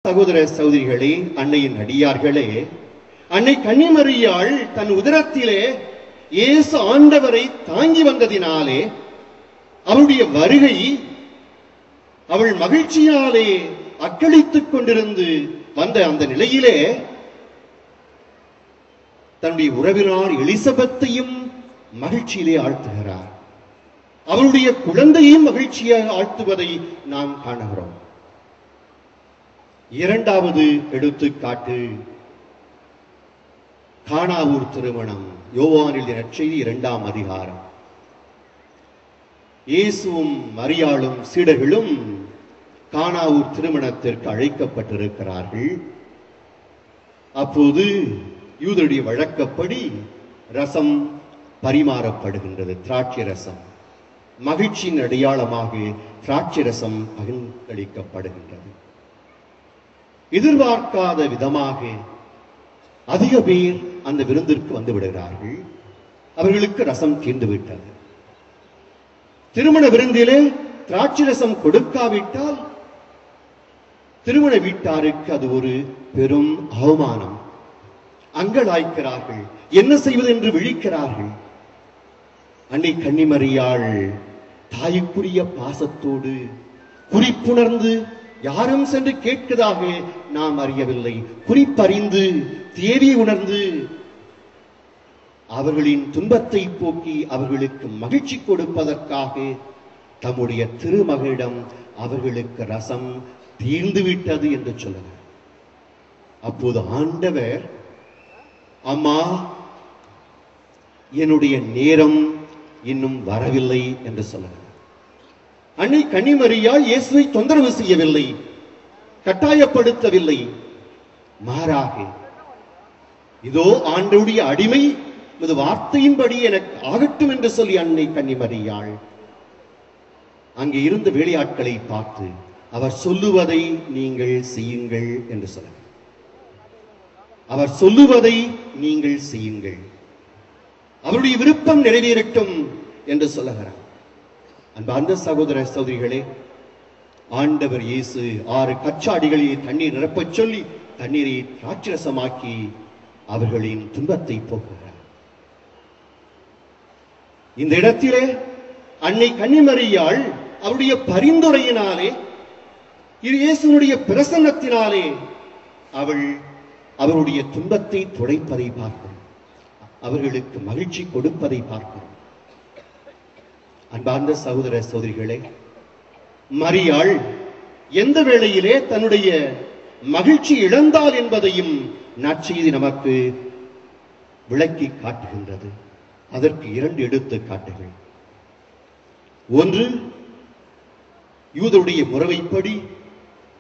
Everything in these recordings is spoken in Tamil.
சகோதர சகோதரிகளே, அன்னையின் அடியார்களே, அன்னை கன்னிமரியாள் தன் உதரத்திலே இயேசு ஆண்டவரை தாங்கி வந்ததினாலே அவருடைய வருகை அவள் மகிழ்ச்சியாலே அக்களித்துக் கொண்டிருந்து வந்த அந்த நிலையிலே தன்னுடைய உறவினார் எலிசபெத்தையும் மகிழ்ச்சியிலே ஆழ்த்துகிறார். அவருடைய குழந்தையும் மகிழ்ச்சியாக ஆழ்த்துவதை நாம் காணுகிறோம். இரண்டாவது எடுத்துக்காட்டு கானாவூர் திருமணம். யோவானில் நற்செய்தி 2ஆம் அதிகாரம். இயேசுவும் மரியாளும் சீடர்களும் கானாவூர் திருமணத்திற்கு அழைக்கப்பட்டிருக்கிறார்கள். அப்போது யூதருடைய வழக்கப்படி ரசம் பரிமாறப்படுகின்றது. திராட்சை ரசம் மகிழ்ச்சியின் அடையாளமாக திராட்சை ரசம் பகிர்ந்தளிக்கப்படுகின்றது. எதிர்பார்க்காத விதமாக அதிக பேர் அந்த விருந்திற்கு வந்து விடுகிறார்கள். அவர்களுக்கு ரசம் தீர்ந்து விட்டது. திருமண விருந்திலே திராட்சை ரசம் கொடுக்காவிட்டால் திருமண வீட்டாருக்கு அது ஒரு பெரும் அவமானம். அங்கலாய்க்கிறார்கள். என்ன செய்வது என்று விழிக்கிறார்கள். அன்னை கன்னிமரியாள் தாய்க்குரிய பாசத்தோடு குறிப்புணர்ந்து யாரும் சென்று கேட்கதாக நாம் அறியவில்லை, குறிப்பறிந்து தேவையை உணர்ந்து அவர்களின் துன்பத்தை போக்கி அவர்களுக்கு மகிழ்ச்சி கொடுப்பதற்காக தம்முடைய திருமகளிடம் அவர்களுக்கு ரசம் தீர்ந்துவிட்டது என்று சொல்லுகிறார். அப்போது ஆண்டவர், அம்மா, என்னுடைய நேரம் இன்னும் வரவில்லை என்று சொல்லுகிறார். அன்னை கன்னிமரியாள் இயேசுவை தொந்தரவு செய்யவில்லை, கட்டாயப்படுத்தவில்லை. மாறாக, இதோ ஆண்டவருடைய அடிமை, இது வார்த்தையின்படி எனக்கு ஆகட்டும் என்று சொல்லி அன்னை கன்னிமரியாள் அங்கே இருந்த வேலையாட்களை பார்த்து அவர் சொல்லுவதை நீங்கள் செய்யுங்கள் என்று சொல்ல. அவர் சொல்லுவதை நீங்கள் செய்யுங்கள், அவருடைய விருப்பம் நிறைவேறட்டும் என்று சொல்லுகிறார். அன்பார்ந்த சகோதர சகோதரிகளே, ஆண்டவர் இயேசு 6 கச்சாடிகளில் தண்ணீர் நிரப்பச் சொல்லி தண்ணீரை திராட்சரசமாக்கி அவர்களின் துன்பத்தை போக்குகிறார். இந்த இடத்திலே அன்னை கன்னிமரியாள் அவருடைய பரிந்துரையினாலே, இயேசுனுடைய பிரசன்னத்தினாலே அவள் அவருடைய துன்பத்தை துடைப்பதை பார்க்கிறோம். அவர்களுக்கு மகிழ்ச்சி கொடுப்பதை பார்க்கிறோம். அன்பார்ந்த சகோதர சகோதரிகளே, மரியாள் எந்த வேளையிலே தன்னுடைய மகிழ்ச்சி இழந்தாள் என்பதையும் நற்செய்தி நமக்கு விளக்கி காட்டுகின்றது. அதற்கு 2 எடுத்துக்காட்டுகள். ஒன்று, யூதருடைய முறைப்படி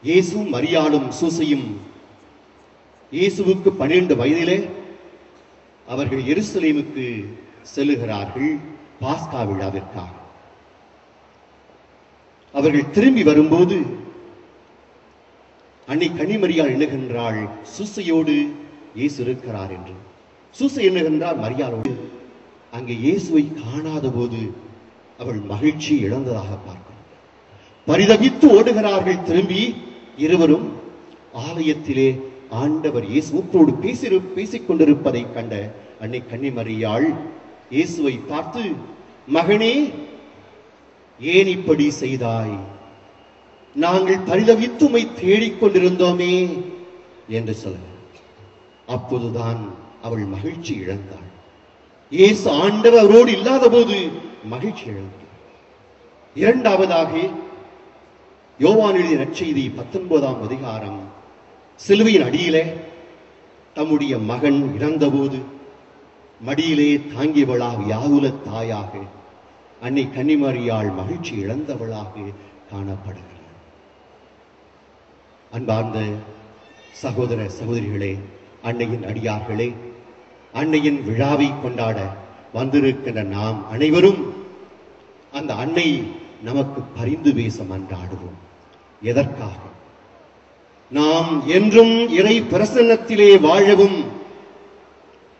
இயேசுவும் மரியாளும் சூசையும் இயேசுவுக்கு 12 வயதிலே அவர்கள் எருசலேமுக்கு செல்லுகிறார்கள் பாஸ்கா விழாவிற்காக. அவர்கள் திரும்பி வரும்போது அன்னை கன்னிமரியாள் எண்ணுகின்றாள், சூசையோடு இயேசு இருக்கிறார் என்று. சூசை எண்ணுகின்றார் மரியாளோடு. அங்கே இயேசுவை காணாத போது அவள் மகிழ்ச்சி இழந்ததாக பார்க்கிறோம். பரிதவித்து ஓடுகிறார்கள். திரும்பி இருவரும் ஆலயத்திலே ஆண்டவர் இயேசுவோடு பேசிக் கொண்டிருப்பதை கண்ட அன்னை கன்னிமரியாள் இயேசுவை பார்த்து, மகனே, ஏன் இப்படி செய்தாய்? நாங்கள் பரிதவித்து உம்மை தேடிக்கொண்டிருந்தோமே என்று சொல்ல. அப்போதுதான் அவள் மகிழ்ச்சி இழந்தாள். இயேசு ஆண்டவர் அவரோடு இல்லாத போது மகிழ்ச்சி இழந்தாள். இரண்டாவதாக, யோவானில் நற்செய்தி 19ஆம் அதிகாரம். சிலுவையின் அடியிலே தம்முடைய மகன் இறந்தபோது மடியிலே தாங்கியவளாக யாகுல தாயாக அன்னை கன்னிமரியாள் மகிழ்ச்சி இழந்தவளாக காணப்படுகிறார். அன்பார்ந்த சகோதர சகோதரிகளே, அன்னையின் அடியார்களே, அன்னையின் விழாவை கொண்டாட வந்திருக்கின்ற நாம் அனைவரும் அந்த அன்னை நமக்கு பரிந்து பேச மன்றாடுவோம். எதற்காக? நாம் என்றும் இறை பிரசன்னத்திலே வாழவும்,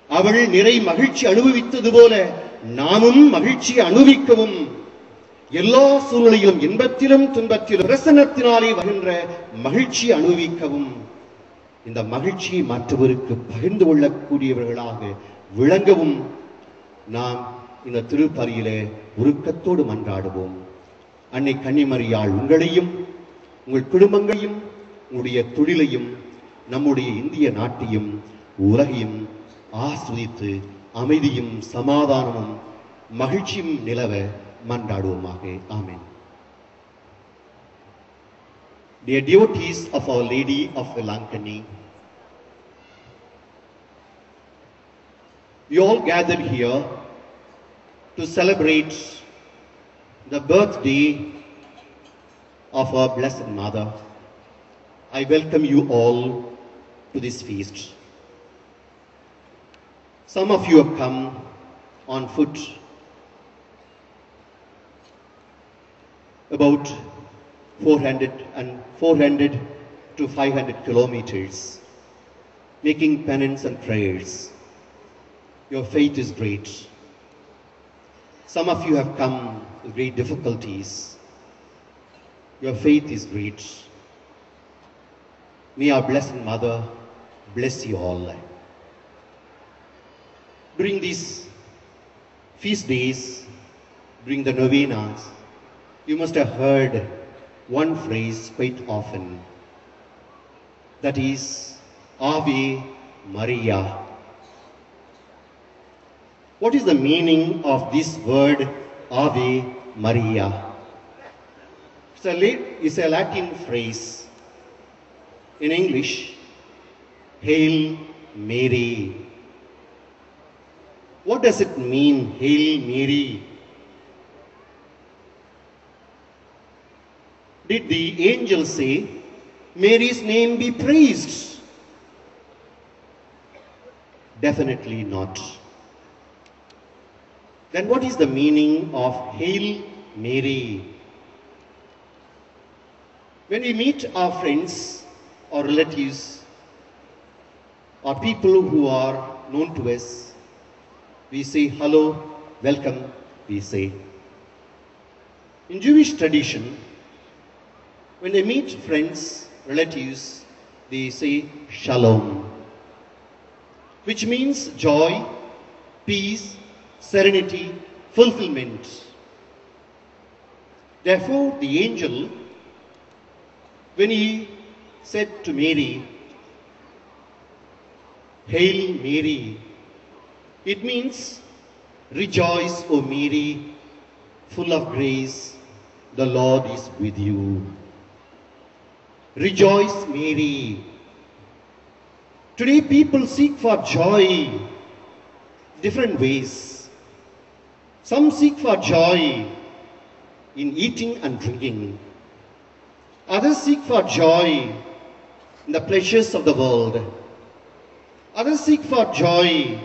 அவள் நிறை மகிழ்ச்சி அனுபவித்தது போல நாமும் மகிழ்ச்சி அனுபவிக்கவும் எல்லா சூழ்நிலையிலும் இன்பத்திலும் துன்பத்திலும் பிரசன்னத்தினாலே வருகின்ற மகிழ்ச்சி அனுபவிக்கவும் இந்த மகிழ்ச்சியை மற்றவருக்கு பகிர்ந்து கொள்ளக்கூடியவர்களாக விளங்கவும் நாம் இந்த திருப்பலியிலே உருக்கத்தோடு மன்றாடுவோம். அன்னை கன்னிமரியாள் உங்களையும் உங்கள் குடும்பங்களையும் உங்களுடைய தொழிலையும் நம்முடைய இந்திய நாட்டையும் உலகையும் ஆஸ்வதித்து அமைதியும் சமாதானமும் மகிழ்ச்சியும் நிலவ மன்றாடுவோமாக. ஆமென். Dear devotees of Our Lady of Velankani, we all gathered here to celebrate the birthday of our Blessed Mother. I welcome you all to this feast. Some of you have come on foot about 400 to 500 kilometers, making penance and prayers. Your faith is great. Some of you have come with great difficulties. Your faith is great. May our Blessed Mother bless you all. During these feast days, during the novenas, you must have heard one phrase quite often. That is, Ave Maria. What is the meaning of this word Ave Maria? It's a Latin phrase. In English, Hail Mary. What does it mean, Hail Mary? Did the angel say, Mary's name be praised? Definitely not. Then what is the meaning of Hail Mary? When we meet our friends or relatives or people who are known to us, we say hello, welcome, we say. In Jewish tradition, when they meet friends, relatives, they say Shalom, which means joy, peace, serenity, fulfillment. Therefore, the angel, when he said to Mary, Hail Mary, it means, rejoice, O Mary, full of grace, the Lord is with you. Rejoice, Mary. Today people seek for joy different ways. Some seek for joy in eating and drinking. Others seek for joy in the pleasures of the world. Others seek for joy